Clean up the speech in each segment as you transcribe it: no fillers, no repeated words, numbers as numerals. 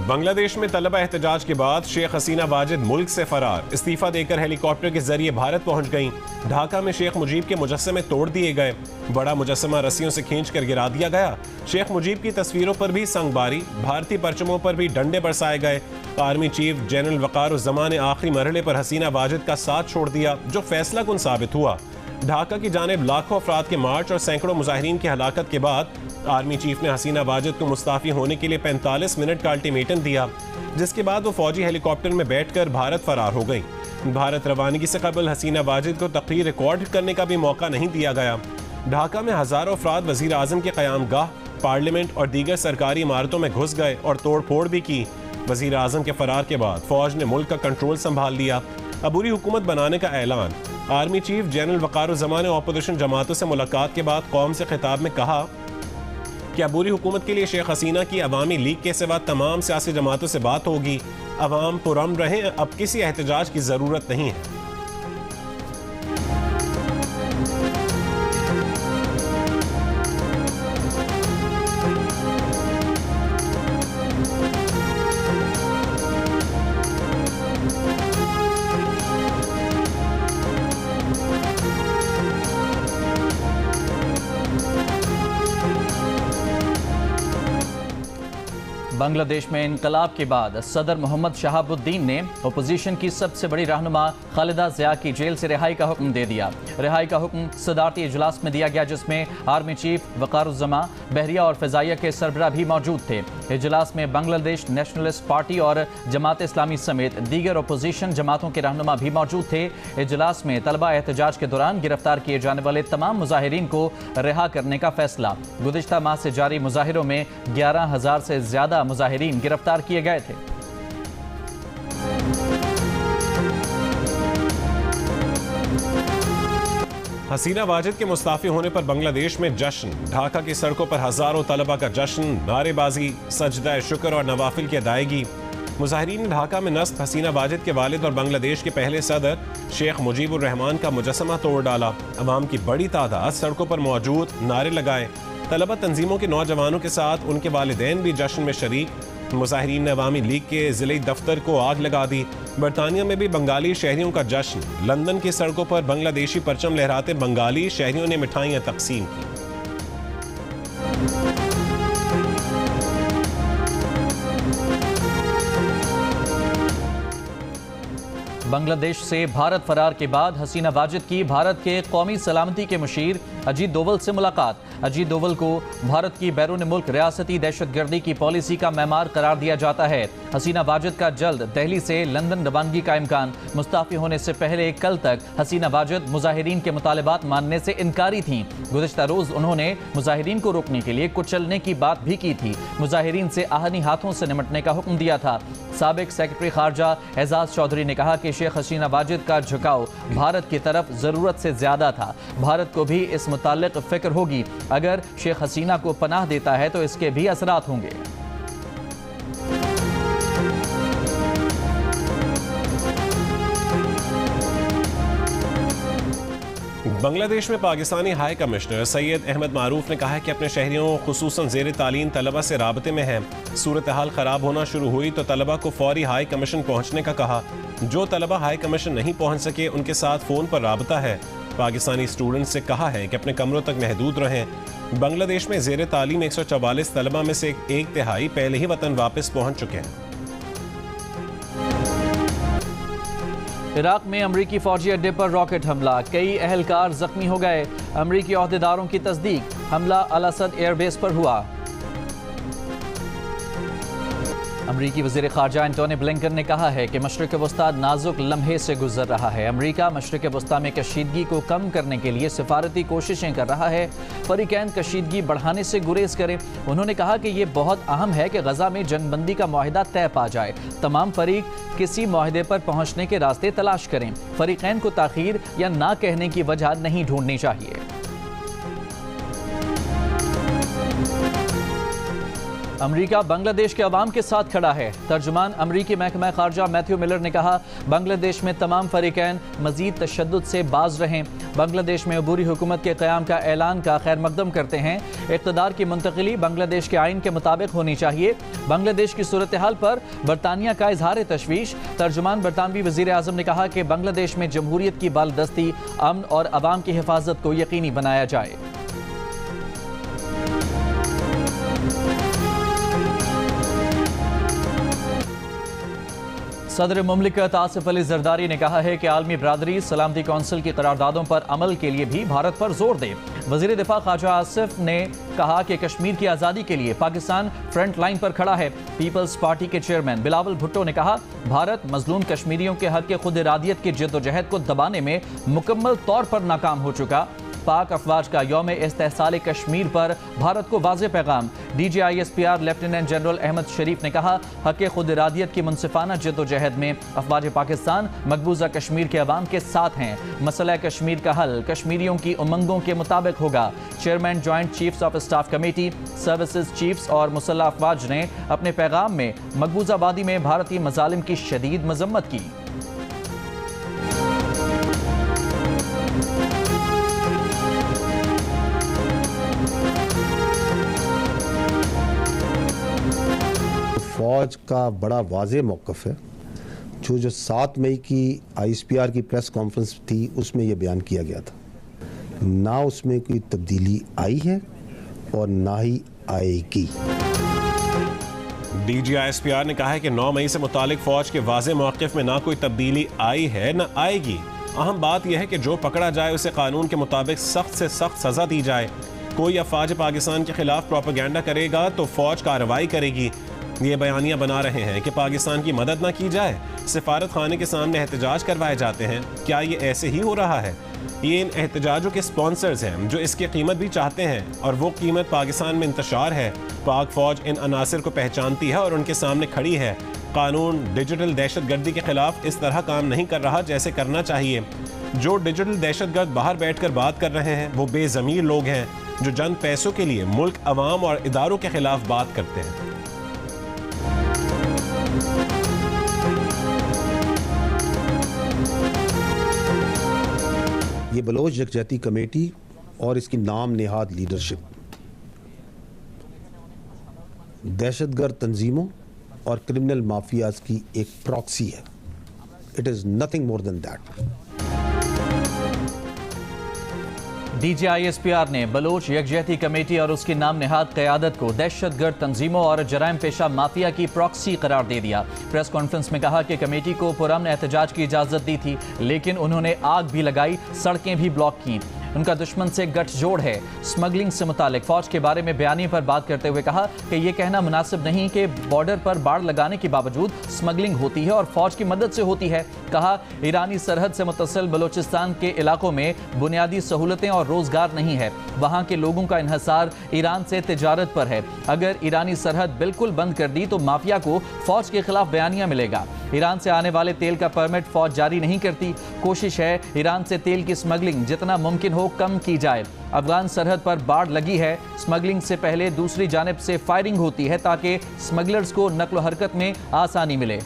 बांग्लादेश में तलबा एहतजाज के बाद शेख हसीना वाजिद मुल्क से फरार। इस्तीफा देकर हेलीकॉप्टर के जरिए भारत पहुंच गईं। ढाका में शेख मुजीब के मुजस्समे तोड़ दिए गए। बड़ा मुजस्समा रस्सियों से खींचकर गिरा दिया गया। शेख मुजीब की तस्वीरों पर भी संगबारी, भारतीय परचमों पर भी डंडे बरसाए गए। आर्मी चीफ जनरल वकारुज़्ज़मा ने आखिरी मरहले पर हसीना वाजिद का साथ छोड़ दिया, जो फैसला कुन साबित हुआ। ढाका की जानिब लाखों अफराद के मार्च और सैकड़ों मुजाहिरीन की हलाकत के बाद आर्मी चीफ ने हसीना वाजिद को मुस्ताफी होने के लिए 45 मिनट का अल्टीमेटम दिया, जिसके बाद वो फौजी हेलीकॉप्टर में बैठकर भारत फरार हो गई। भारत रवानगी से कबल हसीना वाजिद को तकरीर रिकॉर्ड करने का भी मौका नहीं दिया गया। ढाका में हजारों अफराद वजीर आजम के क़यामगाह, पार्लियामेंट और दीगर सरकारी इमारतों में घुस गए और तोड़ फोड़ भी की। वजीर आजम के फरार के बाद फौज ने मुल्क का कंट्रोल संभाल लिया। अबूरी हुकूमत बनाने का ऐलान। आर्मी चीफ जनरल वकारुज़्ज़मा ने अपोजिशन जमातों से मुलाकात के बाद कौम से खिताब में कहा कि अबूरी हुकूमत के लिए शेख हसीना की अवामी लीग के सिवा तमाम सियासी जमातों से बात होगी। अवाम पुरअमन रहें, अब किसी एहतजाज की ज़रूरत नहीं है। बांग्लादेश में इनकलाब के बाद सदर मोहम्मद शहाबुद्दीन ने अपोजिशन की सबसे बड़ी रहनुमा खालिदा ज़िया की जेल से रिहाई का हुक्म दे दिया। रिहाई का हुक्म सदारती इजलास में दिया गया, जिसमें आर्मी चीफ वकारुज़्ज़मा, बहरिया और फ़िज़ाइया के सरबराह भी मौजूद थे। इजलास में बांग्लादेश नेशनलिस्ट पार्टी और जमात इस्लामी समेत दीगर अपोजिशन जमातों के रहनुमा भी मौजूद थे। इजलास में तलबा एहतजाज के दौरान गिरफ्तार किए जाने वाले तमाम मुजाहिरीन को रिहा करने का फैसला। गुज़िश्ता माह से जारी मुजाहिरों में 11,000 से ज़्यादा मुजाहिरीन गिरफ्तार किए गए थे। हसीना वाजिद के मुस्ताफी होने पर बांग्लादेश में जश्न। ढाका की सड़कों पर हजारों तलबा का जश्न, नारेबाजी, सजदा शुक्र और नवाफिल की अदायगी। मुजाहिरीन ने ढाका में नस्ब हसीना वाजिद के वालिद और बांग्लादेश के पहले सदर शेख मुजीबुर रहमान का मुजस्समा तोड़ डाला। अवाम की बड़ी तादाद सड़कों पर मौजूद, नारे लगाए। तलबा तंजीमों के नौजवानों के साथ उनके वालिदैन भी जश्न में शरीक। मुजाहिरीन ने अवामी लीग के ज़िले दफ्तर को आग लगा दी। बरतानिया में भी बंगाली शहरियों का जश्न। लंदन की सड़कों पर बांग्लादेशी परचम लहराते बंगाली शहरियों ने मिठाइयाँ तकसीम की। बांग्लादेश से भारत फरार के बाद हसीना वाजिद की भारत के कौमी सलामती के मुशीर अजीत डोवल से मुलाकात। अजीत डोवल को भारत की बैरून मुल्क रियासती दहशतगर्दी की पॉलिसी का मैमार करार दिया जाता है। हसीना वाजिद का जल्द दिल्ली से लंदन रवानगी का इम्कान। मुस्ताफी होने से पहले कल तक हसीना वाजिद मुजाहिरीन के मुतालबात मानने से इनकारी थीं। गुज़िश्ता रोज़ उन्होंने मुजाहिरीन को रोकने के लिए कुचलने की बात भी की थी। मुजाहिरीन से आहनी हाथों से निमटने का हुक्म दिया था। साबिक सेक्रेटरी खारजा एजाज चौधरी ने कहा कि शेख हसीना वाजिद का झुकाव भारत की तरफ ज़रूरत से ज़्यादा था। भारत को भी इस मुताल्लिक़ फ़िक्र होगी। अगर शेख हसीना को पनाह देता है तो इसके भी असरात होंगे। बांग्लादेश में पाकिस्तानी हाई कमिश्नर सैयद अहमद मारूफ ने कहा है कि अपने शहरियों खुसूसन ज़ेर तालीम तलबा से राबते में है। सूरत हाल ख़राब होना शुरू हुई तो तलबा को फौरी हाई कमीशन पहुँचने का कहा। जो तलबा हाई कमीशन नहीं पहुँच सके उनके साथ फ़ोन पर राबता है। पाकिस्तानी स्टूडेंट्स से कहा है कि अपने कमरों तक महदूद रहें। बांग्लादेश में ज़ेर तालीम 144 तलबा में से एक तिहाई पहले ही वतन वापस पहुँच चुके हैं। इराक में अमरीकी फौजी अड्डे पर रॉकेट हमला, कई अहलकार जख्मी हो गए। अमरीकी ओहदेदारों की तस्दीक, हमला अल असद एयरबेस पर हुआ। अमरीकी वज़ीर ख़ारजा एंटोनी ब्लिंकन ने कहा है कि मशरिक़ वस्ता नाजुक लम्हे से गुजर रहा है। अमरीका मशरिक़ वस्ता में कशीदगी को कम करने के लिए सिफारती कोशिशें कर रहा है। फ़रीक़ैन कशीदगी बढ़ाने से गुरेज करें। उन्होंने कहा कि ये बहुत अहम है कि गज़ा में जंगबंदी का मुआहिदा तय पा जाए। तमाम फ़रीक किसी मुआहिदे पर पहुँचने के रास्ते तलाश करें। फ़रीक़ैन को ताख़ीर या ना कहने की वजह नहीं ढूंढनी चाहिए। अमरीका बांग्लादेश के अवाम के साथ खड़ा है। तर्जुमान अमरीकी महकमा खारजा मैथ्यू मिलर ने कहा, बांग्लादेश में तमाम फरीकैन मजीद तशद्दुद से बाज रहें। बांग्लादेश में अबूरी हुकूमत के क़याम का ऐलान का खैर मकदम करते हैं। इक़्तिदार की मुंतकिली बांग्लादेश के आइन के मुताबिक होनी चाहिए। बांग्लादेश की सूरत हाल पर बरतानिया का इजहार तशवीश। तर्जुमान बरतानवी वज़ीर आज़म ने कहा कि बांग्लादेश में जमहूरियत की बालदस्ती, अमन और अवाम की हिफाजत को यकीनी बनाया जाए। सदर मुमलिकत आसिफ अली जरदारी ने कहा है कि आलमी बरादरी सलामती कौंसिल की करारदादों पर अमल के लिए भी भारत पर जोर दे। वज़ीर दिफा ख्वाजा आसिफ ने कहा कि कश्मीर की आज़ादी के लिए पाकिस्तान फ्रंट लाइन पर खड़ा है। पीपल्स पार्टी के चेयरमैन बिलावल भुट्टो ने कहा, भारत मजलूम कश्मीरियों के हक खुद इरादियत की जद्दोजहद को दबाने में मुकम्मल तौर पर नाकाम हो चुका। पाक अफवाज का यौम इस्तेहसाल कश्मीर पर भारत को वाज़े पैगाम। DGISPR लेफ्टिनेंट जनरल अहमद शरीफ ने कहा, हक खुद इरादियत की मुनसिफाना जद्दोजहद में अफवाज पाकिस्तान मकबूजा कश्मीर के अवाम के साथ हैं। मसला कश्मीर का हल कश्मीरियों की उमंगों के मुताबिक होगा। Chairman joint chiefs of staff committee, services chiefs और मुसल्लह अफवाज ने अपने पैगाम में मकबूजा वादी में भारतीय मजालिम की शदीद मजम्मत की। फौज का बड़ा वाज़े मौक़िफ़ है। जो 7 मई की ISPR की प्रेस कॉन्फ्रेंस थी उसमें यह बयान किया गया था। ना उसमें कोई तब्दीली आई है और ना ही आएगी। DGISPR ने कहा है कि 9 मई से मुतालिक फौज के वाज़े मौक़िफ़ में ना कोई तब्दीली आई है ना आएगी। अहम बात यह है कि जो पकड़ा जाए उसे कानून के मुताबिक सख्त से सख्त सज़ा दी जाए। कोई अफवाज पाकिस्तान के खिलाफ प्रोपेगेंडा करेगा तो फौज कार्रवाई करेगी। ये बयानियाँ बना रहे हैं कि पाकिस्तान की मदद न की जाए, सिफारत खाने के सामने एहतजाज करवाए जाते हैं। क्या ये ऐसे ही हो रहा है? ये इन एहतजाजों के स्पॉन्सर्स हैं जो इसकी कीमत भी चाहते हैं और वो कीमत पाकिस्तान में इंतशार है। पाक फौज इन अनासिर को पहचानती है और उनके सामने खड़ी है। कानून डिजिटल दहशतगर्दी के खिलाफ इस तरह काम नहीं कर रहा जैसे करना चाहिए। जो डिजिटल दहशतगर्द बाहर बैठकर बात कर रहे हैं वो बेज़मीर लोग हैं जो चंद पैसों के लिए मुल्क, अवाम और इदारों के खिलाफ बात करते हैं। ये बलोच यकजहती कमेटी और इसकी नाम नेहाद लीडरशिप दहशतगर्द तंजीमों और क्रिमिनल माफियाज की एक प्रॉक्सी है। It is nothing more than that. DGISPR ने बलोच यकजहती कमेटी और उसकी नाम नेहाद क़यादत को दहशतगर्द तंजीमों और जराइम पेशा माफिया की प्रॉक्सी करार दे दिया। प्रेस कॉन्फ्रेंस में कहा कि कमेटी को पुरअमन एहतजाज की इजाज़त दी थी, लेकिन उन्होंने आग भी लगाई, सड़कें भी ब्लॉक की। उनका दुश्मन से गठजोड़ है। स्मगलिंग से मुतालिक फौज के बारे में बयानी पर बात करते हुए कहा कि यह कहना मुनासिब नहीं कि बॉर्डर पर बाड़ लगाने के बावजूद स्मगलिंग होती है और फौज की मदद से होती है। कहा, ईरानी सरहद से मुत्तसिल बलोचिस्तान के इलाकों में बुनियादी सहूलतें और रोजगार नहीं है। वहाँ के लोगों का इन्हसार ईरान से तिजारत पर है। अगर ईरानी सरहद बिल्कुल बंद कर दी तो माफिया को फौज के खिलाफ बयानिया मिलेगा। ईरान से आने वाले तेल का परमिट फौज जारी नहीं करती। कोशिश है ईरान से तेल की स्मगलिंग जितना मुमकिन हो कम की जाए। अफगान सरहद पर बाड़ लगी है। स्मगलिंग से पहले दूसरी जानिब से फायरिंग होती है ताकि स्मगलर्स को नक्ल हरकत में आसानी मिले।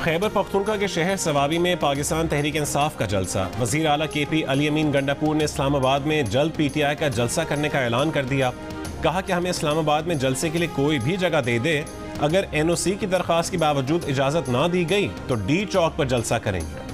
खैबर पख्तूनख्वा के शहर सवाबी में पाकिस्तान तहरीक इंसाफ का जलसा। वज़ीर आला KP अली अमीन गंडापुर ने इस्लामाबाद में जल्द PTI का जलसा करने का ऐलान कर दिया। कहा कि हमें इस्लामाबाद में जलसे के लिए कोई भी जगह दे दे, अगर NOC की दरख्वास्त के बावजूद इजाज़त ना दी गई तो D चौक पर जलसा करेंगे।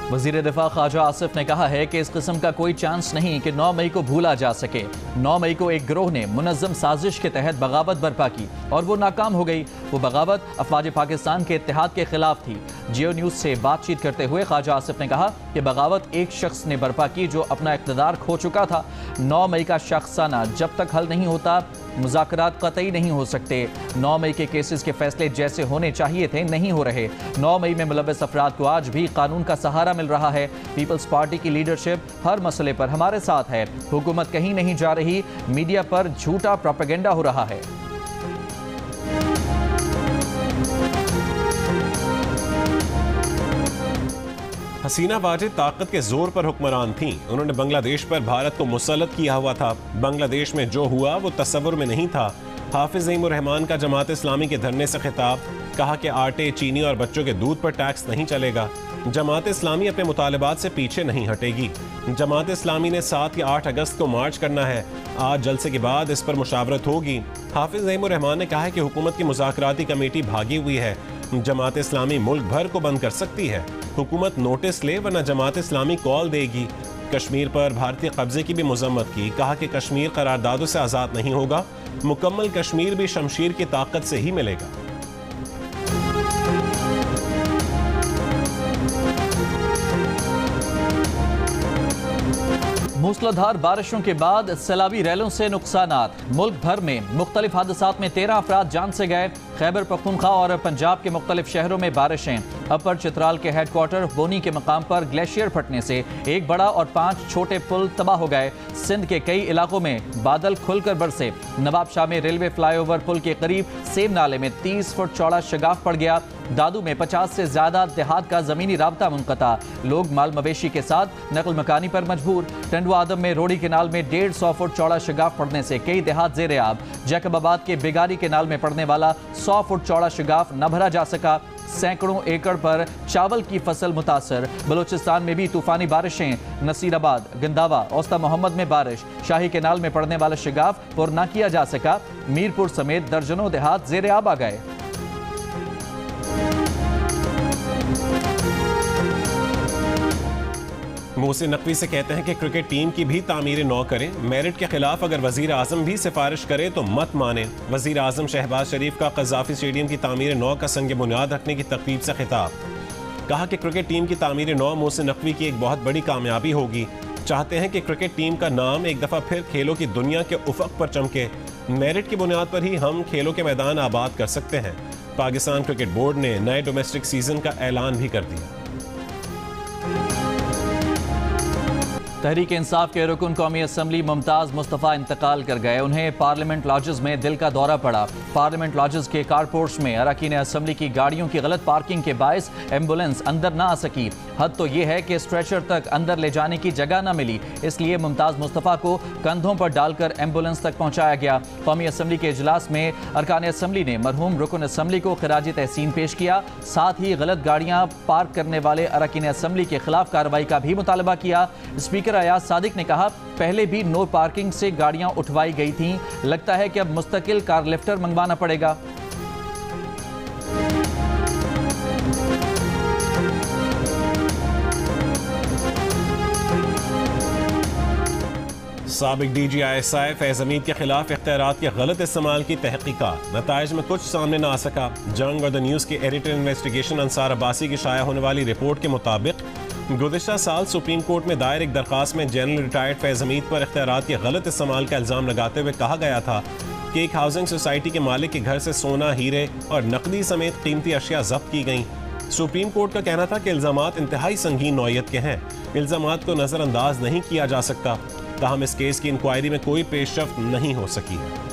वज़ीर दिफा ख्वाजा आसिफ ने कहा है कि इस किस्म का कोई चांस नहीं कि 9 मई को भूला जा सके। 9 मई को एक गिरोह ने मुनज़्ज़म साजिश के तहत बगावत बर्पा की और वो नाकाम हो गई। वो बगावत अफवाज पाकिस्तान के इत्तेहाद के खिलाफ थी। जियो न्यूज़ से बातचीत करते हुए ख्वाजा आसिफ ने कहा कि बगावत एक शख्स ने बर्पा की जो अपना इक़्तिदार खो चुका था। 9 मई का शख्साना जब तक हल नहीं होता मुज़ाकरात क़तई नहीं हो सकते। 9 मई के केसेस के फैसले जैसे होने चाहिए थे नहीं हो रहे। 9 मई में मुलव्वस अफराद को आज भी कानून का सहारा मिल रहा है। पीपल्स पार्टी की लीडरशिप हर मसले पर हमारे साथ है। हुकूमत कहीं नहीं जा रही, मीडिया पर झूठा प्रोपेगेंडा हो रहा है। हसीना वाजिद ताकत के जोर पर हुक्मरान थीं। उन्होंने बांग्लादेश पर भारत को मुसल्लत किया हुआ था। बांग्लादेश में जो हुआ वो तस्वुर में नहीं था। हाफिज ज़ईमुर रहमान का जमात इस्लामी के धरने से खिताब, कहा कि आटे, चीनी और बच्चों के दूध पर टैक्स नहीं चलेगा। जमात इस्लामी अपने मुतालबात से पीछे नहीं हटेगी। जमात इस्लामी ने 7 या 8 अगस्त को मार्च करना है। आज जलसे के बाद इस पर मुशावरत होगी। हाफिज ज़ईमुर रहमान ने कहा है कि हुकूमत की मुज़ाकराती कमेटी भागी हुई है। जमात इस्लामी मुल्क भर को बंद कर सकती है। हुकूमत नोटिस ले वरना जमात इस्लामी कॉल देगी। कश्मीर पर भारतीय कब्जे की भी मजम्मत की, कहा कि कश्मीर करारदादों से आज़ाद नहीं होगा। मुकम्मल कश्मीर भी शमशीर की ताकत से ही मिलेगा। मूसलाधार बारिशों के बाद सैलाबी रैलों से नुकसानात। मुल्क भर में मुख्तलिफ हादसात में 13 अफराद जान से गए। खैबर पख्तूनख्वा और पंजाब के मुख्तलिफ शहरों में बारिशें। अपर चित्राल के हेडक्वार्टर बोनी के मकाम पर ग्लेशियर फटने से एक बड़ा और 5 छोटे पुल तबाह हो गए। सिंध के कई इलाकों में बादल खुलकर बरसे। नवाब शाह में रेलवे फ्लाईओवर पुल के करीब सेम नाले में 30 फुट चौड़ा शगाफ पड़ गया। दादू में 50 से ज्यादा देहात का जमीनी राब्ता मुनक़ता। लोग माल मवेशी के साथ नकल मकानी पर मजबूर। टंडवा आदम में रोड़ी केनाल में 150 फुट चौड़ा शगाफ पड़ने से कई देहात जेर आब। जैकबाबाद के बेगारी केनाल में पड़ने वाला 100 फुट चौड़ा शगाफ न भरा जा सका। सैकड़ों एकड़ पर चावल की फसल मुतासर। बलूचिस्तान में भी तूफानी बारिशें। नसीराबाद, गंदावा, औस्ता मोहम्मद में बारिश। शाही केनाल में पड़ने वाला शगाफ पुर न किया जा सका। मीरपुर समेत दर्जनों देहात जेर आब आ गए। मोहसिन नकवी से कहते हैं कि क्रिकेट टीम की भी तामीर नौ करें। मेरिट के खिलाफ अगर वजीर आजम भी सिफारिश करे तो मत माने। वजीर आजम शहबाज शरीफ का कज़ाफी स्टेडियम की तामीर नौ का संग बुनियाद रखने की तकरीब से खिताब, कहा कि क्रिकेट टीम की तामीर नौ मोहसिन नकवी की एक बहुत बड़ी कामयाबी होगी। चाहते हैं कि क्रिकेट टीम का नाम एक दफ़ा फिर खेलों की दुनिया के उफक पर चमके। मेरिट की बुनियाद पर ही हम खेलों के मैदान आबाद कर सकते हैं। पाकिस्तान क्रिकेट बोर्ड ने नए डोमेस्टिक सीजन का ऐलान भी कर दिया। तहरीक इंसाफ के रुकन कौमी असम्बली मुमताज़ मुस्तफ़ा इंतकाल कर गए। उन्हें पार्लियामेंट लॉजेस में दिल का दौरा पड़ा। पार्लियामेंट लॉजेस के कारपोर्ट्स में अरकान असम्बली की गाड़ियों की गलत पार्किंग के बायस एम्बुलेंस अंदर ना आ सकी। हद तो यह है कि स्ट्रेचर तक अंदर ले जाने की जगह न मिली, इसलिए मुमताज़ मुस्तफ़ा को कंधों पर डालकर एम्बुलेंस तक पहुँचाया गया। कौमी असम्बली के इजलास में अरकान असम्बली ने मरहूम रुकन असम्बली को खिराज तहसीन पेश किया। साथ ही गलत गाड़ियाँ पार्क करने वाले अरकान असम्बली के खिलाफ कार्रवाई का भी मुतालबा किया। स्पीकर अयाज सादिक ने कहा, पहले भी नो पार्किंग से गाड़ियां उठवाई गई थीं, लगता है कि अब मुस्तकिल कार लिफ्टर मंगवाना पड़ेगा। साबिक DGI फैज़ हमीद के खिलाफ इख्तियारात के गलत इस्तेमाल की तहकीकात, नताइज में कुछ सामने न आ सका। जंग और द न्यूज़ के एडिटर इन्वेस्टिगेशन अंसार अब्बासी की शाया होने वाली रिपोर्ट के मुताबिक गुज़िश्ता साल सुप्रीम कोर्ट में दायर एक दरखास्त में जनरल रिटायर्ड फैज़ हमीद पर इख्तियारात के गलत इस्तेमाल का इल्ज़ाम लगाते हुए कहा गया था कि एक हाउसिंग सोसाइटी के मालिक के घर से सोना, हीरे और नकदी समेत कीमती अशिया जब्त की गईं। सुप्रीम कोर्ट का कहना था कि इल्ज़ामात इंतहाई संगीन नौइयत के हैं, इल्ज़ामात को नज़रअंदाज नहीं किया जा सकता। ताहम इस केस की इंक्वायरी में कोई पेशरफ्त नहीं हो सकी है।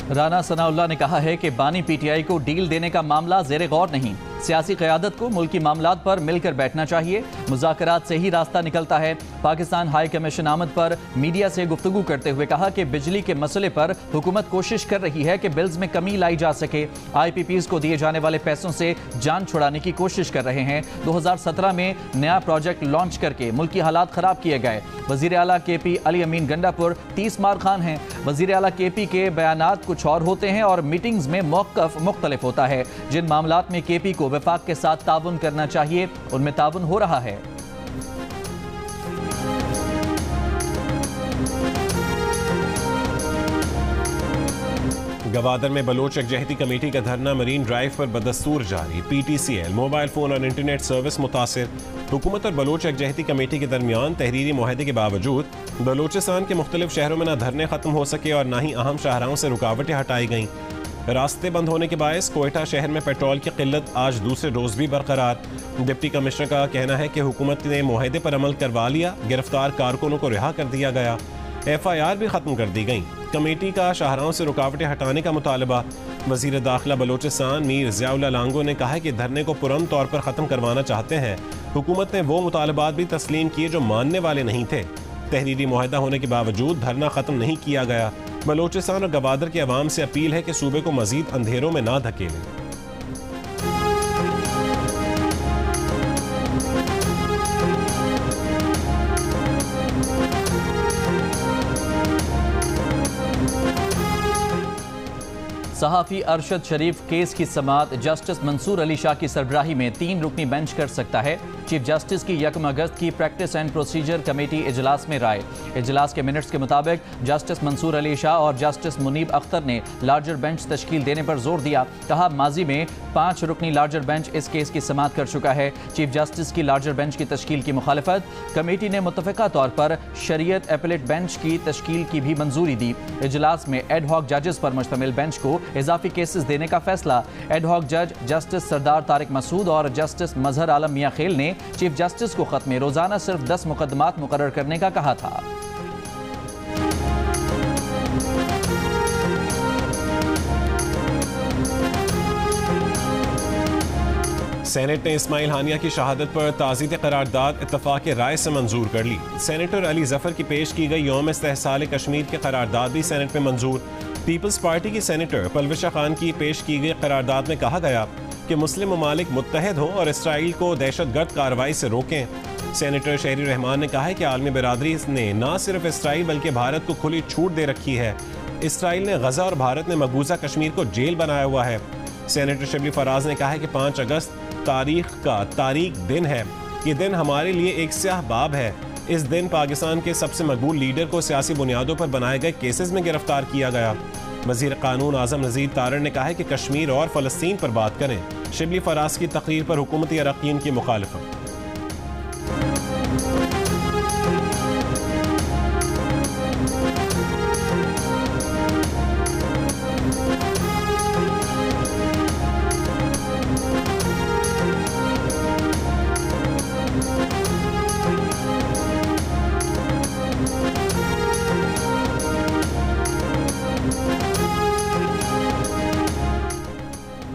राना सनाउल्लाह ने कहा है कि बानी PTI को डील देने का मामला ज़ेरे गौर नहीं। सियासी क़यादत को मुल्की मामलात पर मिलकर बैठना चाहिए। मुज़ाकरात से ही रास्ता निकलता है। पाकिस्तान हाई कमीशन आमद पर मीडिया से गुफ्तगू करते हुए कहा कि बिजली के मसले पर हुकूमत कोशिश कर रही है कि बिल्स में कमी लाई जा सके। IPPs को दिए जाने वाले पैसों से जान छुड़ाने की कोशिश कर रहे हैं। 2017 में नया प्रोजेक्ट लॉन्च करके मुल्की हालात ख़राब किए गए। वज़ीर आला KP अली अमीन गंडापुर 30 मार खान हैं। वज़ीर आला KP के बयानात कुछ और होते हैं और मीटिंग्स में मौक़िफ़ मुख्तलिफ होता है। जिन मामलात में KP को वफाक के साथ ताउन करना चाहिए उनमें ताउन हो रहा है। गवादर में बलोच यकजहती कमेटी का धरना मरीन ड्राइव पर बदस्तूर जारी। PTCL मोबाइल फ़ोन और इंटरनेट सर्विस मुतासिर। हुकूमत और बलोच यकजहती कमेटी के दरमियान तहरीरी मुआहदे के बावजूद बलोचिस्तान के मुख्तलिफ शहरों में न धरने ख़त्म हो सके और न ही अहम शाहराहों से रुकावटें हटाई गईं। रास्ते बंद होने के बायस कोयटा शहर में पेट्रोल की किल्लत आज दूसरे रोज़ भी बरकरार। डिप्टी कमिश्नर का कहना है कि हुकूमत ने मुआहदे पर अमल करवा लिया, गिरफ्तार कारकुनों को रिहा कर दिया गया, FIR भी ख़त्म कर दी गई। कमेटी का शाहराहों से रुकावटें हटाने का मुतालबा। वज़ीर दाखिला बलोचिस्तान मीर ज़ियाउल्लाह लांगो ने कहा है कि धरने को पुरअमन तौर पर ख़त्म करवाना चाहते हैं। हुकूमत ने वो मुतालबात भी तस्लीम किए जो मानने वाले नहीं थे। तहरीरी मुआहदा होने के बावजूद धरना ख़त्म नहीं किया गया। बलोचिस्तान और गवादर के अवाम से अपील है कि सूबे को मज़ीद अंधेरों में ना धकेलें। सहाफ़ी अरशद शरीफ केस की समाअत जस्टिस मंसूर अली शाह की सरबराही में 3 रुकनी बेंच कर सकता है। चीफ जस्टिस की 1 अगस्त की प्रैक्टिस एंड प्रोसीजर कमेटी इजलास में राय। इजलास के मिनट्स के मुताबिक जस्टिस मंसूर अली शाह और जस्टिस मुनीब अख्तर ने लार्जर बेंच तश्कील देने पर जोर दिया। कहा माजी में 5 रुकनी लार्जर बेंच इस केस की समाअत कर चुका है। चीफ जस्टिस की लार्जर बेंच की तश्कील की मुखालफत। कमेटी ने मुत्तफ़िका तौर पर शरीयत एपलेट बेंच की तश्कील की भी मंजूरी दी। इजलास में एड हॉक जजेस पर मुश्तमिल बेंच को इजाफी केसेस देने का फैसला। एड हॉक जज जस्टिस सरदार तारिक मसूद और जस्टिस मजहर आलम मियां खेल ने चीफ जस्टिस को खत में रोजाना सिर्फ 10 मुकदमात मुकर्रर करने का कहा था। सेनेट ने इस्माइल हानिया की शहादत पर ताज़ीद करारदाद इत्तफाक़ राय से मंजूर कर ली। सेनेटर अली जफर की पेश की गई यौम इस्तेहसाल कश्मीर की करारदाद भी सेनेट में मंजूर। पीपल्स पार्टी की सेनेटर पलविशा खान की पेश की गई करारदाद में कहा गया कि मुस्लिम ममालिक मुत्तहद हों और इसराइल को दहशतगर्द कार्रवाई से रोकें। सेनेटर शहरी रहमान ने कहा है कि आलमी बरादरी ने न सिर्फ इसराइल बल्कि भारत को खुली छूट दे रखी है। इसराइल ने गजा और भारत ने मकबूजा कश्मीर को जेल बनाया हुआ है। सेनेटर शिबली फराज ने कहा है कि 5 अगस्त तारीख दिन है। ये दिन हमारे लिए एक स्याह बाब है। इस दिन पाकिस्तान के सबसे मकबूल लीडर को सियासी बुनियादों पर बनाए गए केसेस में गिरफ्तार किया गया। वज़ीर कानून आज़म नज़ीर तारड़ ने कहा है कि कश्मीर और फ़लस्तीन पर बात करें। शिबली फराज की तकरीर पर हुकूमती अरकान की मुखालफत।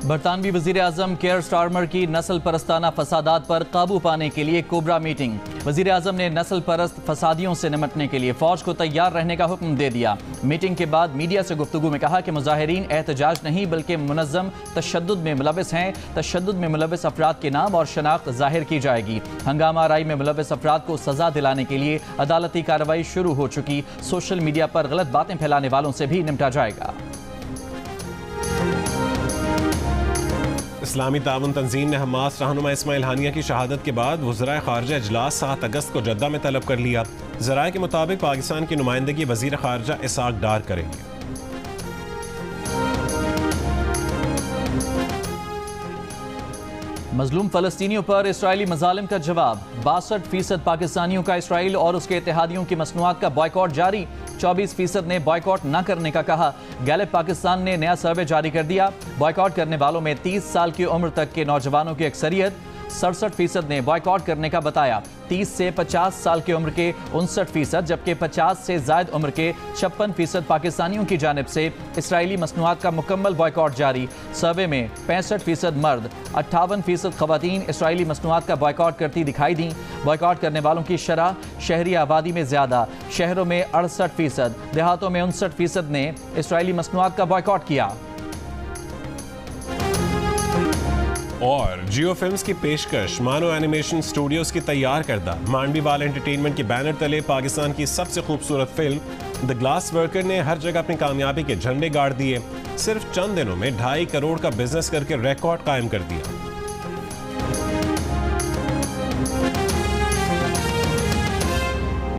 बरतानवी वज़ीर आज़म केयर स्टारमर की नस्ल परस्ताना फसादात पर काबू पाने के लिए कोबरा मीटिंग। वज़ीर आज़म ने नस्ल परस्त फसादियों से निपटने के लिए फ़ौज को तैयार रहने का हुक्म दे दिया। मीटिंग के बाद मीडिया से गुफ्तगू में कहा कि मुजाहिरीन एहतजाज नहीं बल्कि मुनज़्ज़म तशद्दुद में मुलविस हैं। तशद्दुद में मुलविस अफराद के नाम और शनाख्त ज़ाहिर की जाएगी। हंगामा आराई में मुलविस अफराद को सज़ा दिलाने के लिए अदालती कार्रवाई शुरू हो चुकी। सोशल मीडिया पर गलत बातें फैलाने वालों से भी निपटा जाएगा। इस्लामी ताउन तंजीम ने हमास रहनुमा इस्माइल हानिया की शहादत के बाद वज़राए ख़ारजा इजलास 7 अगस्त को जद्दा में तलब कर लिया। ज़राए के मुताबिक पाकिस्तान की नुमाइंदगी वज़ीर ख़ारजा इसाक डार करेंगे। मजलूम फ़लस्तीनियों पर इसराइली मज़ालिम का जवाब। 62% पाकिस्तानियों का इसराइल और उसके इत्तेहादियों की मसनूआत का बॉयकॉट जारी। 24% ने बॉयकॉट न करने का कहा। गैलेप पाकिस्तान ने नया सर्वे जारी कर दिया। बॉयकॉट करने वालों में 30 साल की उम्र तक के नौजवानों की अक्सरियत। 67% ने बॉयकॉट करने का बताया। 30 से 50 साल की उम्र के 59%, जबकि 50 से ज़ायद उम्र के 56% पाकिस्तानियों की जानिब से इसराइली मसनूआत का मुकम्मल बॉयकॉट जारी। सर्वे में 65% मर्द, 58% ख़वातीन इसराइली मसनूआत का बॉयकॉट करती दिखाई दी। बॉयकॉट करने वालों की शरह शहरी आबादी में ज़्यादा। शहरों में 68%, देहातों में 59% ने इसराइली मसनूआत का बॉयकॉट किया। और जियो फिल्म्स की पेशकश मानो एनिमेशन स्टूडियोज की तैयार करदा मांडवीवाल एंटरटेनमेंट के बैनर तले पाकिस्तान की सबसे खूबसूरत फिल्म द ग्लास वर्कर ने हर जगह अपनी कामयाबी के झंडे गाड़ दिए। सिर्फ चंद दिनों में 2.5 करोड़ का बिजनेस करके रिकॉर्ड कायम कर दिया।